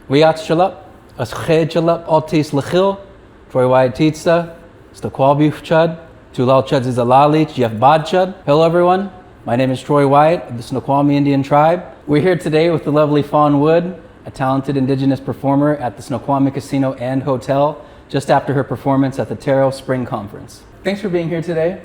Wiatchalap, as Khedjalap, Altis Lachil, Troy White Titsa, Snoqualmie Chud, Tulal Chud is Alalich, Jeff Bod Chud. Hello everyone, my name is Troy White of the Snoqualmie Indian tribe. We're here today with the lovely Fawn Wood, a talented Indigenous performer at the Snoqualmie Casino and Hotel, just after her performance at the Taro Spring Conference. Thanks for being here today.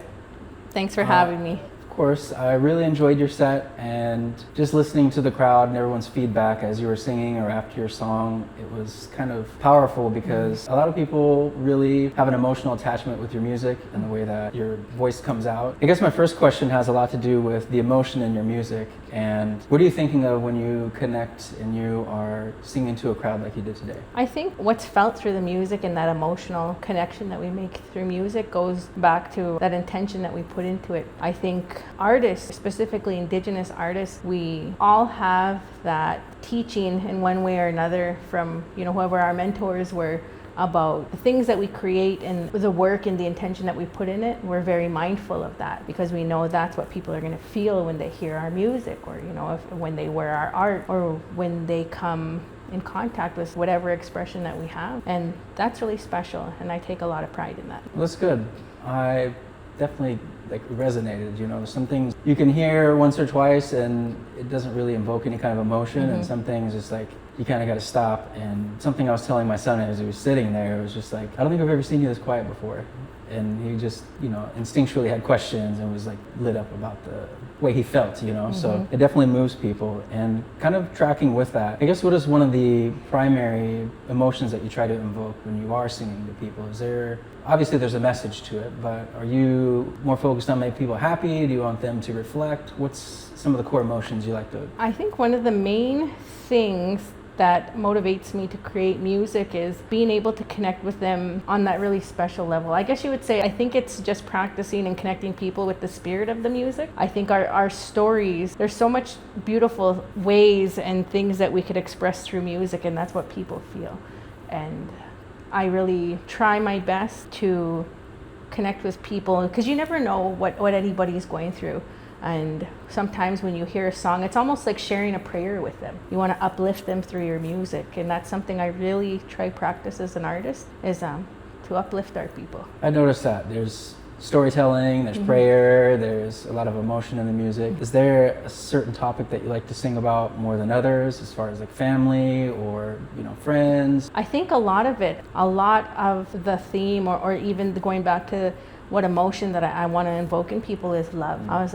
Thanks for having me. Of course, I really enjoyed your set, and just listening to the crowd and everyone's feedback as you were singing or after your song, it was kind of powerful because a lot of people really have an emotional attachment with your music and the way that your voice comes out. I guess my first question has a lot to do with the emotion in your music, and what are you thinking of when you connect and you are singing to a crowd like you did today? I think what's felt through the music and that emotional connection that we make through music goes back to that intention that we put into it. I think artists, specifically Indigenous artists, we all have that teaching in one way or another from, whoever our mentors were, about the things that we create and the work and the intention that we put in it. We're very mindful of that because we know that's what people are going to feel when they hear our music, or when they wear our art, or when they come in contact with whatever expression that we have. And that's really special, and I take a lot of pride in that. Well, that's good. I definitely resonated. There's some things you can hear once or twice and it doesn't really invoke any kind of emotion, and some things just you kind of got to stop. And something I was telling my son as he was sitting there, it was just I don't think I've ever seen you this quiet before. And he just, instinctually had questions and was lit up about the way he felt, So it definitely moves people. And kind of tracking with that, I guess, what is one of the primary emotions that you try to invoke when you are singing to people? Obviously there's a message to it, but are you more focused on making people happy? Do you want them to reflect? What's some of the core emotions you like to? I think one of the main things that motivates me to create music is being able to connect with them on that really special level. I guess you would say, I think it's just practicing and connecting people with the spirit of the music. I think our stories, there's so much beautiful ways and things that we could express through music, and that's what people feel. And I really try my best to connect with people, because you never know what anybody's going through. And sometimes when you hear a song, it's almost like sharing a prayer with them. You want to uplift them through your music, and that's something I really try practice as an artist, is to uplift our people. I noticed that there's storytelling, there's prayer, there's a lot of emotion in the music. Is there a certain topic that you like to sing about more than others, as far as family or friends? I think a lot of the theme, or even going back to what emotion that I want to invoke in people is love. I was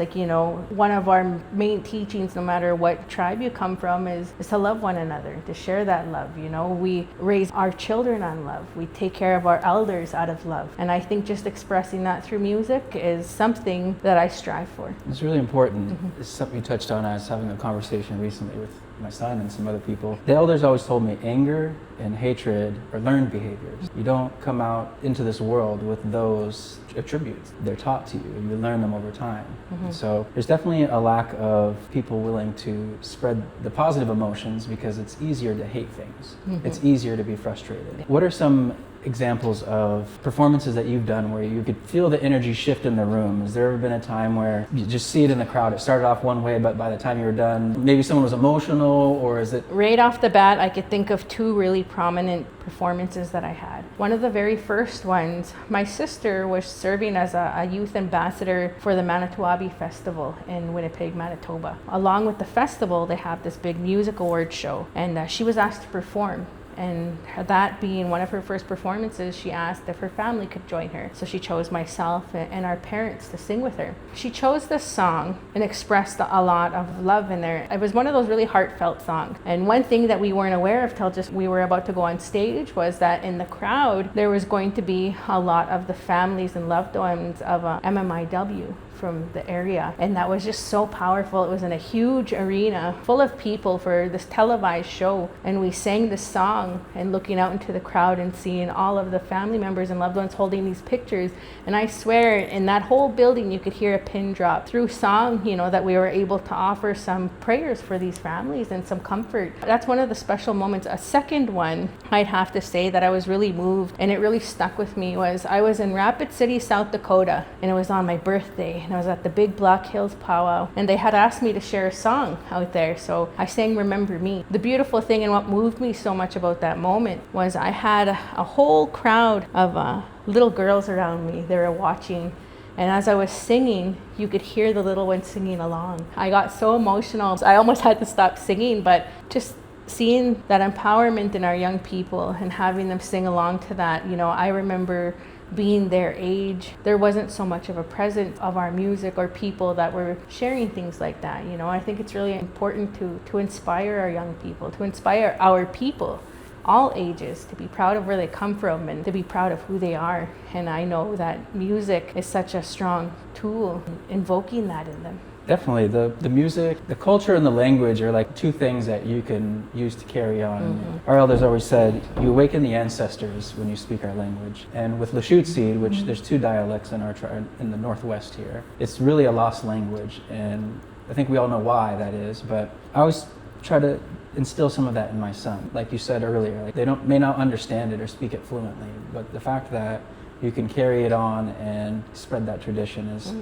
one of our main teachings, no matter what tribe you come from, is to love one another, to share that love. We raise our children on love. We take care of our elders out of love. And I think just expressing that through music is something that I strive for. It's really important. It's something you touched on. I was having a conversation recently with my son and some other people. The elders always told me anger and hatred are learned behaviors. You don't come out into this world with those attributes. They're taught to you. You learn them over time. So there's definitely a lack of people willing to spread the positive emotions, because it's easier to hate things. It's easier to be frustrated. What are some examples of performances that you've done where you could feel the energy shift in the room? Has there ever been a time where you just see it in the crowd? It started off one way, but by the time you were done, maybe someone was emotional, or is it? Right off the bat, I could think of two really prominent performances that I had. One of the very first ones, my sister was serving as a youth ambassador for the Manitowoc Festival in Winnipeg, Manitoba. Along with the festival, they have this big music awards show, and she was asked to perform. And that being one of her first performances, she asked if her family could join her. So she chose myself and our parents to sing with her. She chose this song and expressed a lot of love in there. It was one of those really heartfelt songs. And one thing that we weren't aware of till just we were about to go on stage was that in the crowd, there was going to be a lot of the families and loved ones of MMIW from the area, and that was just so powerful. It was in a huge arena full of people for this televised show, and we sang this song and looking out into the crowd and seeing all of the family members and loved ones holding these pictures, and I swear in that whole building you could hear a pin drop. Through song, that we were able to offer some prayers for these families and some comfort. That's one of the special moments. A second one, I'd have to say, that I was really moved and it really stuck with me was I was in Rapid City, South Dakota, and it was on my birthday. and I was at the Big Black Hills Powwow, and they had asked me to share a song out there. So I sang Remember Me. The beautiful thing and what moved me so much about that moment was I had a whole crowd of little girls around me. They were watching. And as I was singing, you could hear the little ones singing along. I got so emotional. I almost had to stop singing, but just seeing that empowerment in our young people and having them sing along to that, you know, I remember being their age. There wasn't so much of a presence of our music or people that were sharing things like that. You know, I think it's really important to inspire our young people, to inspire our people, all ages, to be proud of where they come from and to be proud of who they are. And I know that music is such a strong tool in invoking that in them. Definitely. The music, the culture, and the language are like two things that you can use to carry on. Our elders always said, you awaken the ancestors when you speak our language. And with Lushootseed, which there's two dialects in our tribe in the Northwest here, it's really a lost language. And I think we all know why that is, but I always try to instill some of that in my son. Like you said earlier, like they may not understand it or speak it fluently, but the fact that you can carry it on and spread that tradition is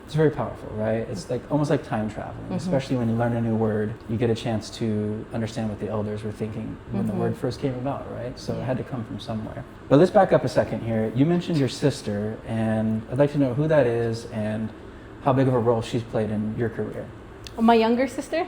it's very powerful, right? It's like almost like time traveling, especially when you learn a new word, you get a chance to understand what the elders were thinking when the word first came about, right? So it had to come from somewhere. But let's back up a second here. You mentioned your sister, and I'd like to know who that is and how big of a role she's played in your career. My younger sister?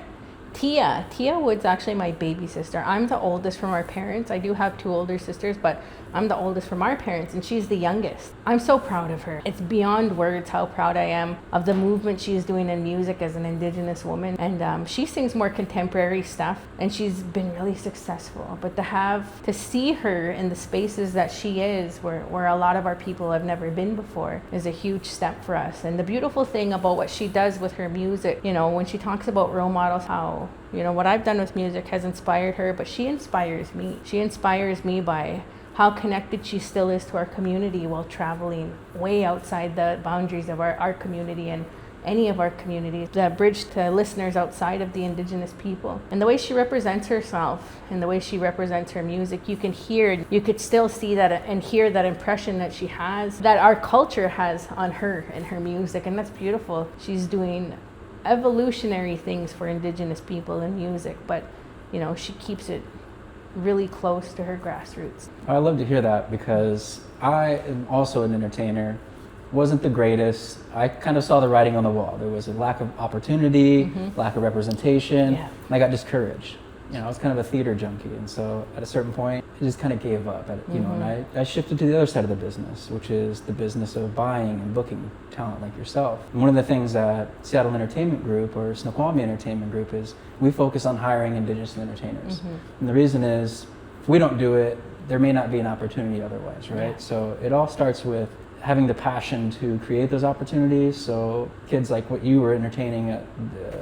Tia Wood's actually my baby sister. I'm the oldest from our parents. I do have two older sisters, but I'm the oldest from our parents, and she's the youngest. I'm so proud of her. It's beyond words how proud I am of the movement she's doing in music as an Indigenous woman. And she sings more contemporary stuff, and she's been really successful. But to see her in the spaces that she is, where a lot of our people have never been before, is a huge step for us. And the beautiful thing about what she does with her music, you know, when she talks about role models, how, you know, what I've done with music has inspired her, but she inspires me. She inspires me by how connected she still is to our community while traveling way outside the boundaries of our community and any of our communities, that bridge to listeners outside of the Indigenous people. And the way she represents herself and the way she represents her music, you could still see that and hear that impression that she has, that our culture has on her and her music, and that's beautiful. She's doing evolutionary things for Indigenous people in music, but, you know, she keeps it really close to her grassroots. I love to hear that because I am also an entertainer. Wasn't the greatest. I kind of saw the writing on the wall. There was a lack of opportunity, lack of representation, and I got discouraged. You know, I was kind of a theater junkie, and so at a certain point, I just kind of gave up. You know, and I shifted to the other side of the business, which is the business of buying and booking talent like yourself. And one of the things that Seattle Entertainment Group or Snoqualmie Entertainment Group is, we focus on hiring Indigenous entertainers. And the reason is, if we don't do it, there may not be an opportunity otherwise, right? Yeah. So it all starts with having the passion to create those opportunities. So kids like what you were entertaining at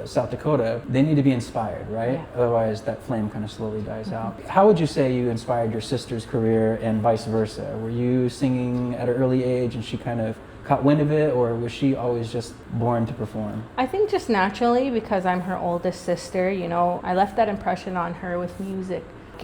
South Dakota, they need to be inspired, right? Yeah. Otherwise that flame kind of slowly dies out. How would you say you inspired your sister's career and vice versa? Were you singing at an early age and she kind of caught wind of it, or was she always just born to perform? I think just naturally, because I'm her oldest sister, you know, I left that impression on her with music.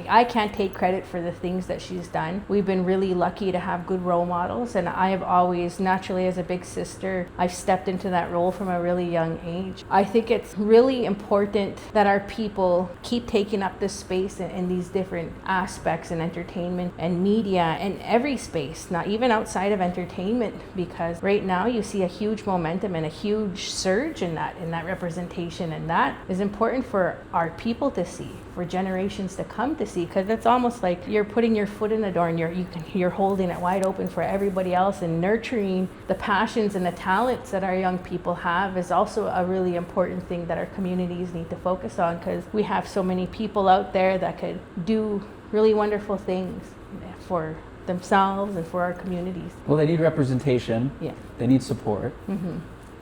I can't take credit for the things that she's done. We've been really lucky to have good role models, and I have always, naturally as a big sister, I've stepped into that role from a really young age. I think it's really important that our people keep taking up this space in these different aspects in entertainment and media and every space, not even outside of entertainment, because right now you see a huge momentum and a huge surge in that representation, and that is important for our people to see, for generations to come to see, because it's almost like you're putting your foot in the door and you're holding it wide open for everybody else, and nurturing the passions and the talents that our young people have is also a really important thing that our communities need to focus on, because we have so many people out there that could do really wonderful things for themselves and for our communities. Well, they need representation. Yeah. They need support.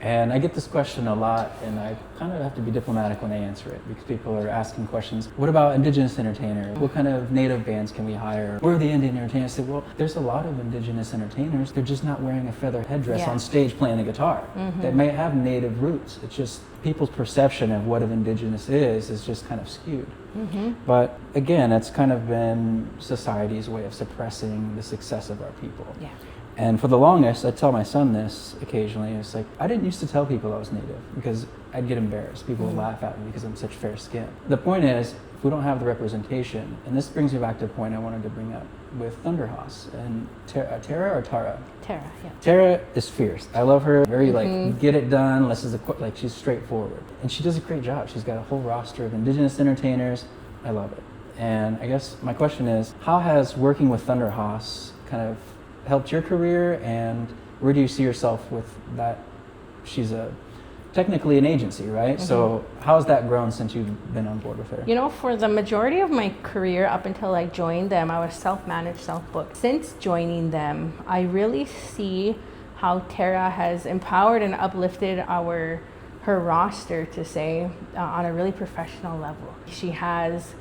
And I get this question a lot, and I kind of have to be diplomatic when I answer it, because people are asking questions. What about Indigenous entertainers? What kind of Native bands can we hire? Where are the Indian entertainers? I said, well, there's a lot of Indigenous entertainers. They're just not wearing a feather headdress on stage playing the guitar. That may have Native roots. It's just people's perception of what an Indigenous is just kind of skewed. But again, it's kind of been society's way of suppressing the success of our people. Yeah. And for the longest, I tell my son this occasionally. It's like, I didn't used to tell people I was Native because I'd get embarrassed. People would laugh at me because I'm such fair skin. The point is, if we don't have the representation, and this brings me back to a point I wanted to bring up with Thunderhouse and Tara or Tara? Tara, yeah. Tara is fierce. I love her. Very like, get it done. Like she's straightforward. And she does a great job. She's got a whole roster of Indigenous entertainers. I love it. And I guess my question is, how has working with Thunderhouse kind of helped your career, and where do you see yourself with that? She's technically an agency, right? So how has that grown since you've been on board with her? You know, for the majority of my career up until I joined them, I was self-managed, self-booked. Since joining them, I really see how Tara has empowered and uplifted her roster, to say, on a really professional level. She has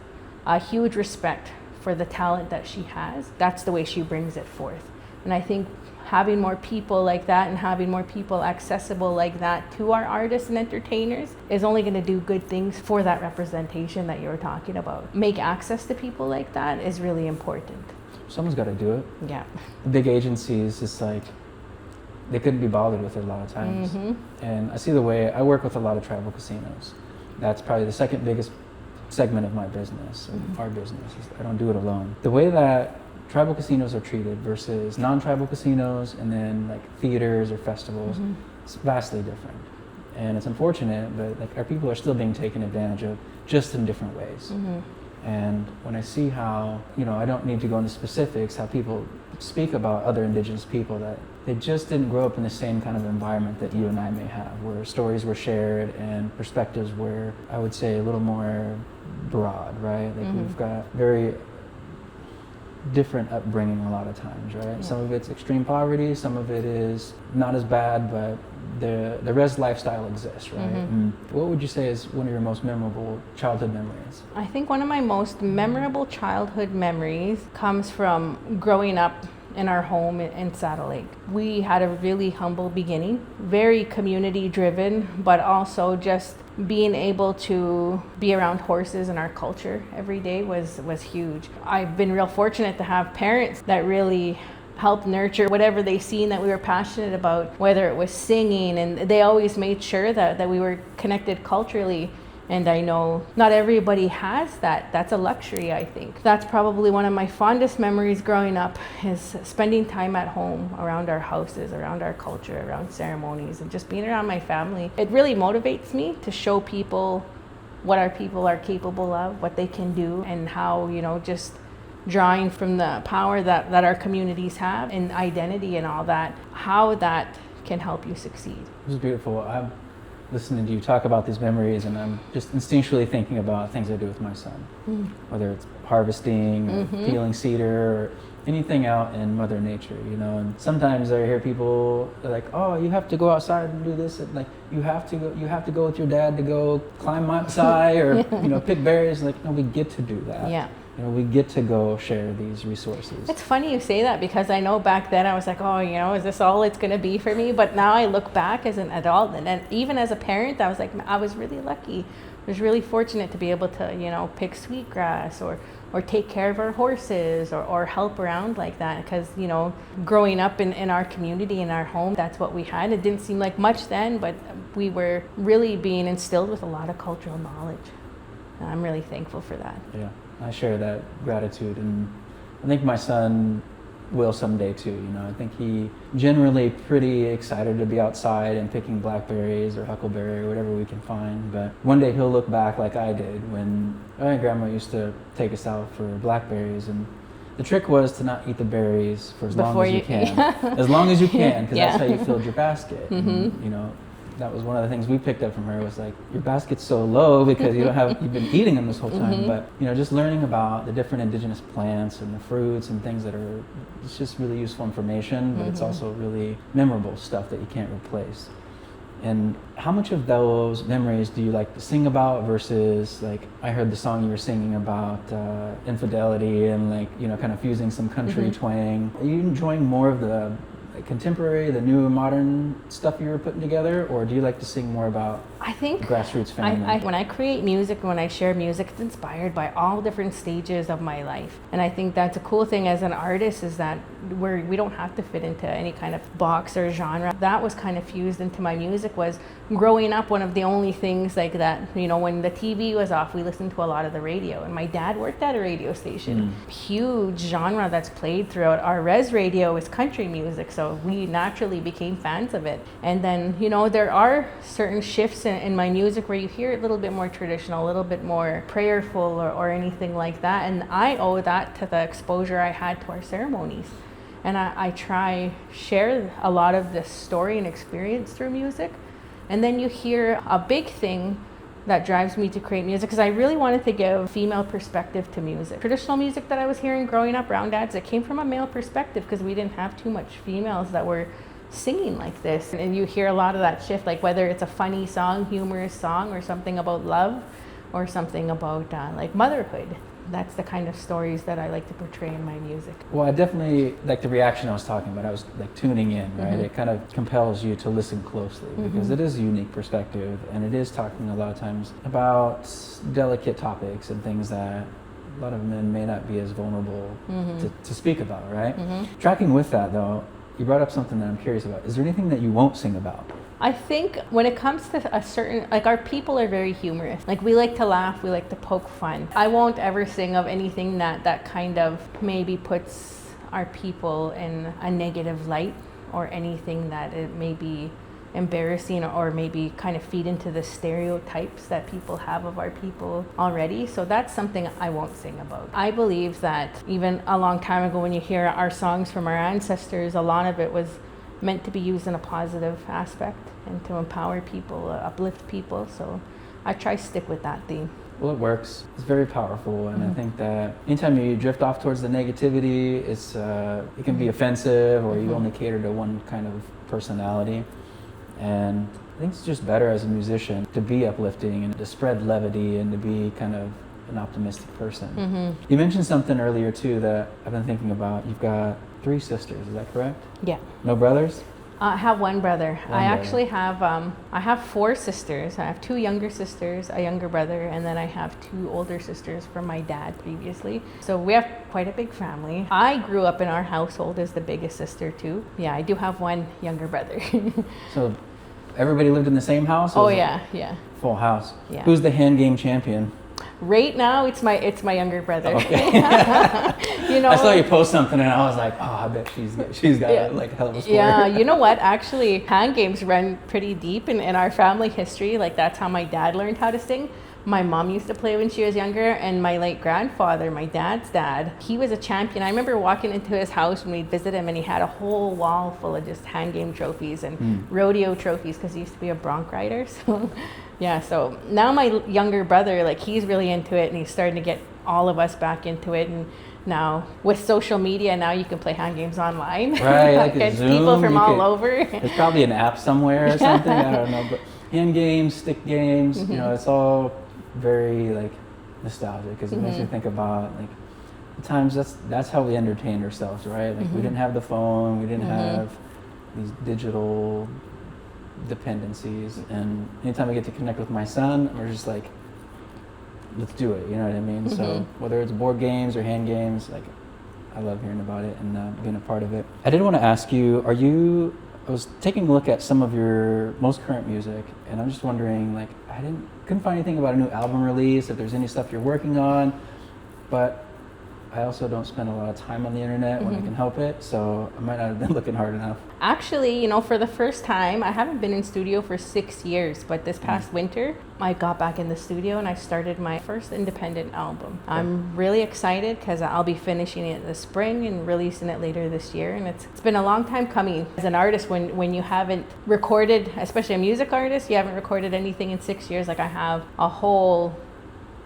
a huge respect for the talent that she has. That's the way she brings it forth. And I think having more people like that and having more people accessible like that to our artists and entertainers is only going to do good things for that representation that you were talking about. Make access to people like that is really important. Someone's got to do it. Yeah. The big agencies, it's like, they couldn't be bothered with it a lot of times. And I see the way, I work with a lot of tribal casinos. That's probably the second biggest segment of my business, our business. I don't do it alone. The way that tribal casinos are treated versus non-tribal casinos and then like theaters or festivals, it's vastly different. And it's unfortunate, but like our people are still being taken advantage of, just in different ways. And when I see how, you know, I don't need to go into specifics, how people speak about other Indigenous people, that they just didn't grow up in the same kind of environment that you and I may have, where stories were shared and perspectives were, I would say, a little more broad, right? Like we've got very different upbringing a lot of times, right? Yeah. Some of it's extreme poverty, some of it is not as bad, but the res lifestyle exists, right? What would you say is one of your most memorable childhood memories? I think one of my most memorable childhood memories comes from growing up in our home in Saddle Lake. We had a really humble beginning, very community driven, but also just being able to be around horses and our culture every day was huge. I've been real fortunate to have parents that really helped nurture whatever they seen that we were passionate about, whether it was singing, and they always made sure that we were connected culturally. And I know not everybody has that. That's a luxury, I think. That's probably one of my fondest memories growing up, is spending time at home around our houses, around our culture, around ceremonies, and just being around my family. It really motivates me to show people what our people are capable of, what they can do, and how, you know, just drawing from the power that our communities have and identity and all that, how that can help you succeed. It was beautiful. I'm listening to you talk about these memories, and I'm just instinctually thinking about things I do with my son, whether it's harvesting or peeling cedar or anything out in Mother Nature, you know. And sometimes I hear people like, "Oh, you have to go outside and do this," and like you have to go with your dad to go climb Mount Si or you know, pick berries. Like, no, we get to do that. Yeah. You know, we get to go share these resources. It's funny you say that, because I know back then I was like, oh, you know, is this all it's going to be for me? But now I look back as an adult, and even as a parent, I was like, I was really lucky. I was really fortunate to be able to, you know, pick sweetgrass or take care of our horses or help around like that. Because, you know, growing up in our community, in our home, that's what we had. It didn't seem like much then, but we were really being instilled with a lot of cultural knowledge. And I'm really thankful for that. Yeah. I share that gratitude, and I think my son will someday too. You know, I think he generally pretty excited to be outside and picking blackberries or huckleberry or whatever we can find. But one day he'll look back like I did when my grandma used to take us out for blackberries, and the trick was to not eat the berries for as long as you can, as long as you can, because that's how you filled your basket. And, you know, that was one of the things we picked up from her, was like, your basket's so low because you've been eating them this whole time. But, you know, just learning about the different Indigenous plants and the fruits and things that are, it's just really useful information, but it's also really memorable stuff that you can't replace. And how much of those memories do you like to sing about versus, like, I heard the song you were singing about infidelity and, like, you know, kind of fusing some country twang. Are you enjoying more of the contemporary, the new modern stuff you were putting together, or do you like to sing more about I think grassroots family? when I create music, when I share music, it's inspired by all different stages of my life. And I think that's a cool thing as an artist, is that we don't have to fit into any kind of box or genre. That was kind of fused into my music. Was growing up, one of the only things like that, you know, when the TV was off, we listened to a lot of the radio. And my dad worked at a radio station. Huge genre that's played throughout. Our res radio is country music, so we naturally became fans of it. And then, you know, there are certain shifts in my music where you hear it a little bit more traditional, a little bit more prayerful or anything like that. And I owe that to the exposure I had to our ceremonies. And I try share a lot of this story and experience through music. And then you hear a big thing that drives me to create music, because I really wanted to give female perspective to music. Traditional music that I was hearing growing up around dads, it came from a male perspective because we didn't have too much females that were singing like this. And you hear a lot of that shift, like whether it's a funny song, humorous song, or something about love, or something about like motherhood. That's the kind of stories that I like to portray in my music. Well, I definitely, like the reaction I was talking about, I was like tuning in, right? It kind of compels you to listen closely because it is a unique perspective, and it is talking a lot of times about delicate topics and things that a lot of men may not be as vulnerable to speak about, right? Tracking with that though, you brought up something that I'm curious about. Is there anything that you won't sing about? I think when it comes to a certain, like our people are very humorous. Like we like to laugh, we like to poke fun. I won't ever sing of anything that kind of maybe puts our people in a negative light, or anything that it may be embarrassing, or maybe kind of feed into the stereotypes that people have of our people already. So that's something I won't sing about. I believe that even a long time ago, when you hear our songs from our ancestors, a lot of it was meant to be used in a positive aspect and to empower people, uplift people. So I try to stick with that theme. Well, it works. It's very powerful, and I think that anytime you drift off towards the negativity, it can be offensive, or you only cater to one kind of personality. And I think it's just better as a musician to be uplifting and to spread levity and to be kind of an optimistic person. You mentioned something earlier too that I've been thinking about. You've got 3 sisters, is that correct? Yeah. No brothers? I have one brother. I brother. actually have, I have 4 sisters. I have 2 younger sisters, a younger brother, and then I have 2 older sisters from my dad previously. So we have quite a big family. I grew up in our household as the biggest sister too. Yeah, I do have one younger brother. So everybody lived in the same house? Oh yeah. Full house. Yeah. Who's the hand game champion? Right now, it's my younger brother. Okay. You know, I saw you post something and I was like, oh, I bet she's got like a hell of a score. Yeah, you know what? Actually, hand games run pretty deep in our family history. Like that's how my dad learned how to sing. My mom used to play when she was younger, and my late grandfather, my dad's dad, he was a champion. I remember walking into his house when we'd visit him, and he had a whole wall full of just hand game trophies and rodeo trophies, because he used to be a bronc rider. So yeah, so now my younger brother, like he's really into it, and he's starting to get all of us back into it. And now with social media, now you can play hand games online. Right, like against Zoom, people from all over. There's probably an app somewhere or something, I don't know. But hand games, stick games, you know, it's all very like nostalgic, because it makes me think about like the times that's how we entertained ourselves, right? Like we didn't have the phone, we didn't have these digital dependencies, and anytime I get to connect with my son, we're just like, let's do it, you know what I mean? So whether it's board games or hand games, like I love hearing about it and being a part of it. I did want to ask you, I was taking a look at some of your most current music, and I'm just wondering, like, couldn't find anything about a new album release, if there's any stuff you're working on, but I also don't spend a lot of time on the internet when I can help it, so I might not have been looking hard enough. Actually, you know, for the first time, I haven't been in studio for 6 years, but this past winter, I got back in the studio and I started my first independent album. I'm really excited because I'll be finishing it this spring and releasing it later this year, and it's been a long time coming. As an artist, when you haven't recorded, especially a music artist, you haven't recorded anything in 6 years, like I have a whole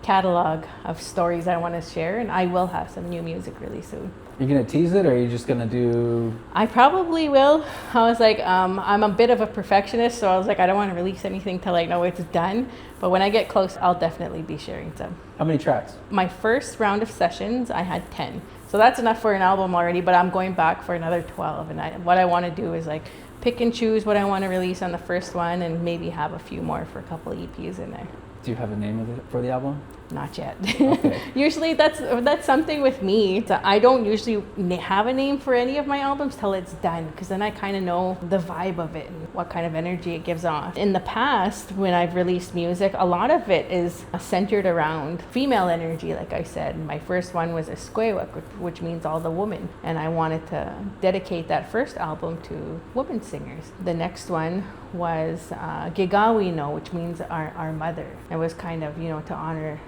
catalog of stories I want to share, and I will have some new music really soon. You're gonna tease it, or are you just gonna do? I probably will. I was like, I'm a bit of a perfectionist, so I was like, I don't want to release anything till I know it's done. But when I get close, I'll definitely be sharing some. How many tracks? My first round of sessions, I had 10. So that's enough for an album already, but I'm going back for another 12. And what I want to do is like pick and choose what I want to release on the first one and maybe have a few more for a couple EPs in there. Do you have a name of it for the album? Not yet. Okay. Usually that's something with me. So I don't usually have a name for any of my albums till it's done, because then I kind of know the vibe of it and what kind of energy it gives off. In the past, when I've released music, a lot of it is centered around female energy, like I said. My first one was Squewak, which means all the women. And I wanted to dedicate that first album to women singers. The next one was Gigawino, which means our mother. It was kind of, to honor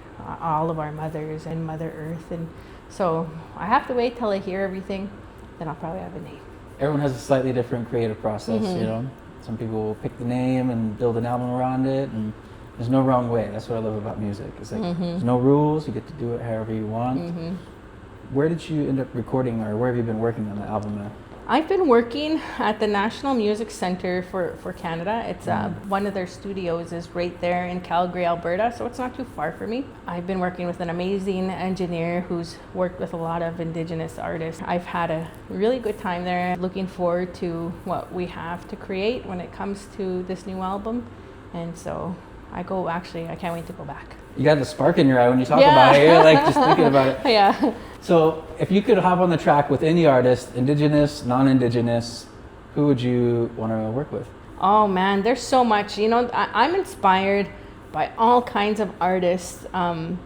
all of our mothers and Mother Earth. And so I have to wait till I hear everything, then I'll probably have a name. Everyone has a slightly different creative process, Some people will pick the name and build an album around it, and there's no wrong way. That's what I love about music. It's like there's no rules, you get to do it however you want. Where did you end up recording, or where have you been working on the album at? I've been working at the National Music Centre for Canada. It's one of their studios is right there in Calgary, Alberta, so it's not too far for me. I've been working with an amazing engineer who's worked with a lot of Indigenous artists. I've had a really good time there. Looking forward to what we have to create when it comes to this new album. And so I can't wait to go back. You got the spark in your eye when you talk about it. You're like just thinking about it. Yeah. So if you could hop on the track with any artist, Indigenous, non-Indigenous, who would you want to work with? Oh man, there's so much. I'm inspired by all kinds of artists,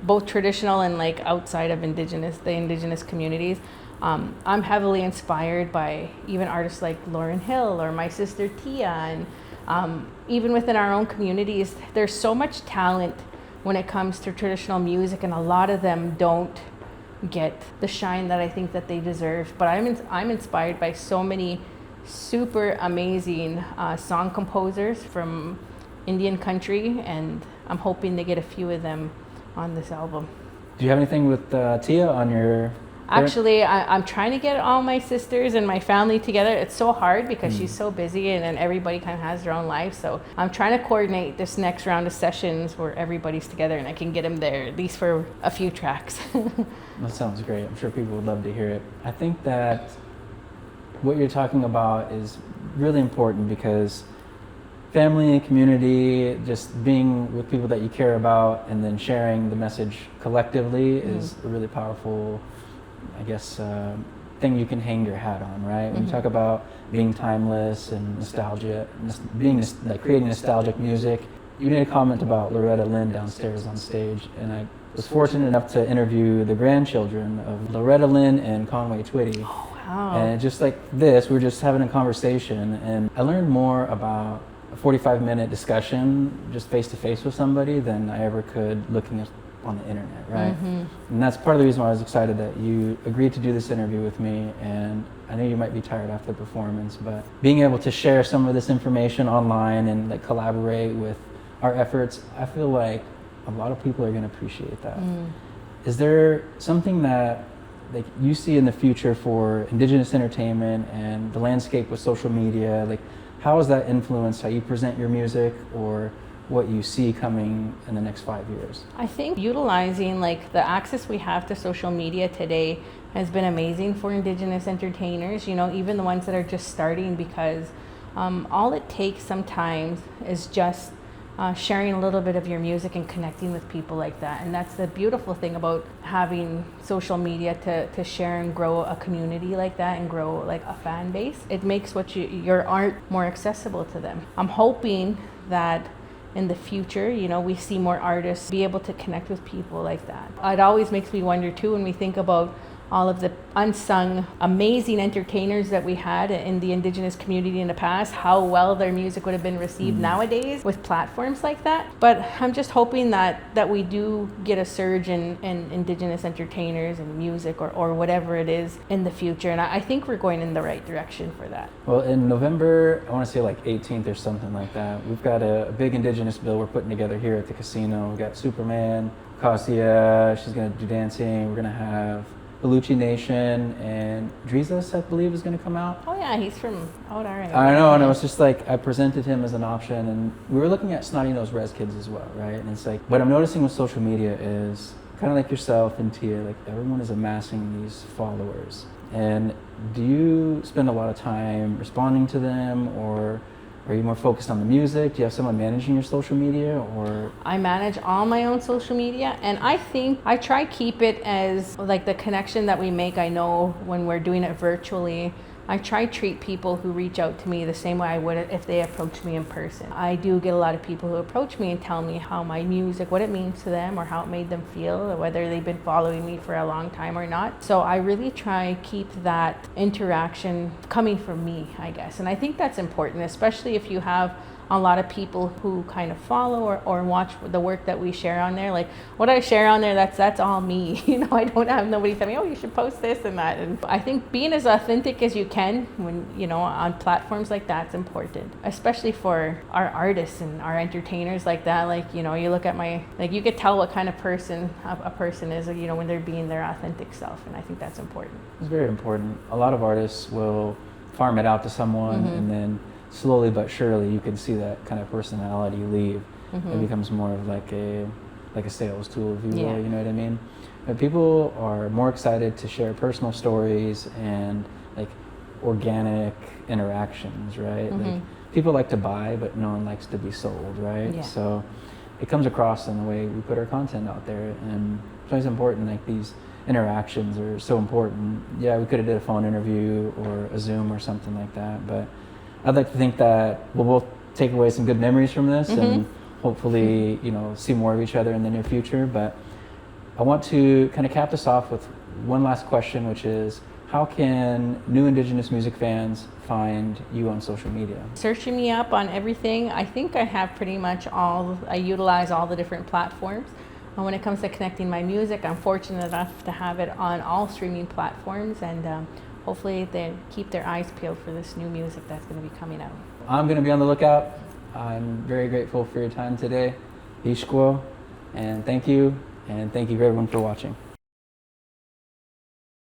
both traditional and like outside of the Indigenous communities. I'm heavily inspired by even artists like Lauryn Hill or my sister Tia, and even within our own communities, there's so much talent when it comes to traditional music, and a lot of them don't get the shine that I think that they deserve. But I'm inspired by so many super amazing song composers from Indian country, and I'm hoping to get a few of them on this album. Do you have anything with Tia on your... Actually, I'm trying to get all my sisters and my family together. It's so hard because she's so busy, and then everybody kind of has their own life. So I'm trying to coordinate this next round of sessions where everybody's together and I can get them there, at least for a few tracks. That sounds great. I'm sure people would love to hear it. I think that what you're talking about is really important, because family, community, just being with people that you care about and then sharing the message collectively is a really powerful, I guess, thing you can hang your hat on, right? When you talk about being timeless and nostalgia, creating nostalgic music. You made a comment about Loretta Lynn downstairs on stage, and I was fortunate enough to interview the grandchildren of Loretta Lynn and Conway Twitty. Oh, wow. And just like this, we were just having a conversation, and I learned more about a 45-minute discussion just face-to-face with somebody than I ever could looking on the internet, right? And that's part of the reason why I was excited that you agreed to do this interview with me. And I know you might be tired after the performance, but being able to share some of this information online and like collaborate with our efforts, I feel like a lot of people are going to appreciate that. Is there something that like you see in the future for Indigenous entertainment and the landscape with social media? Like, how has that influenced how you present your music, or what you see coming in the next 5 years? I think utilizing like the access we have to social media today has been amazing for Indigenous entertainers, even the ones that are just starting, because all it takes sometimes is just sharing a little bit of your music and connecting with people like that. And that's the beautiful thing about having social media to share and grow a community like that and grow like a fan base. It makes your art more accessible to them. I'm hoping that in the future, we see more artists be able to connect with people like that. It always makes me wonder too, when we think about all of the unsung, amazing entertainers that we had in the Indigenous community in the past, how well their music would have been received nowadays with platforms like that. But I'm just hoping that we do get a surge in Indigenous entertainers and music or whatever it is in the future. And I think we're going in the right direction for that. Well, in November, I want to say like 18th or something like that, we've got a big Indigenous bill we're putting together here at the casino. We've got Superman, Kasia, she's going to do dancing. We're going to have Belushi Nation, and Drizas, I believe, is going to come out. Oh yeah, he's from out our area. I know, and it was just like, I presented him as an option, and we were looking at Snotty Nose Res Kids as well, right? And it's like, what I'm noticing with social media is, kind of like yourself and Tia, like everyone is amassing these followers. And do you spend a lot of time responding to them, or are you more focused on the music? Do you have someone managing your social media, or? I manage all my own social media, and I think I try keep it as like the connection that we make. I know when we're doing it virtually, I try treat people who reach out to me the same way I would if they approached me in person. I do get a lot of people who approach me and tell me how my music, what it means to them, or how it made them feel, or whether they've been following me for a long time or not. So I really try keep that interaction coming from me, I guess. And I think that's important, especially if you have a lot of people who kind of follow or watch the work that we share on there. Like what I share on there, that's all me. You know, I don't have nobody tell me, oh, you should post this and that. And I think being as authentic as you can when, you know, on platforms like that's important, especially for our artists and our entertainers like that. Like, you know, you look at like you could tell what kind of person a person is, you know, when they're being their authentic self. And I think that's important. It's very important. A lot of artists will farm it out to someone, and then slowly but surely you can see that kind of personality leave. It becomes more of like a sales tool, if you will, you know what I mean? But people are more excited to share personal stories and like organic interactions, right? Like people like to buy, but no one likes to be sold, right? Yeah. So it comes across in the way we put our content out there, and it's always important. Like these interactions are so important. Yeah, we could have did a phone interview or a Zoom or something like that, but I'd like to think that we'll both take away some good memories from this, and hopefully, you know, see more of each other in the near future. But I want to kind of cap this off with one last question, which is, how can new Indigenous music fans find you on social media? Searching me up on everything. I think I have pretty much I utilize all the different platforms. And when it comes to connecting my music, I'm fortunate enough to have it on all streaming platforms, and hopefully they keep their eyes peeled for this new music that's going to be coming out. I'm going to be on the lookout. I'm very grateful for your time today. Ishko, and thank you for everyone for watching.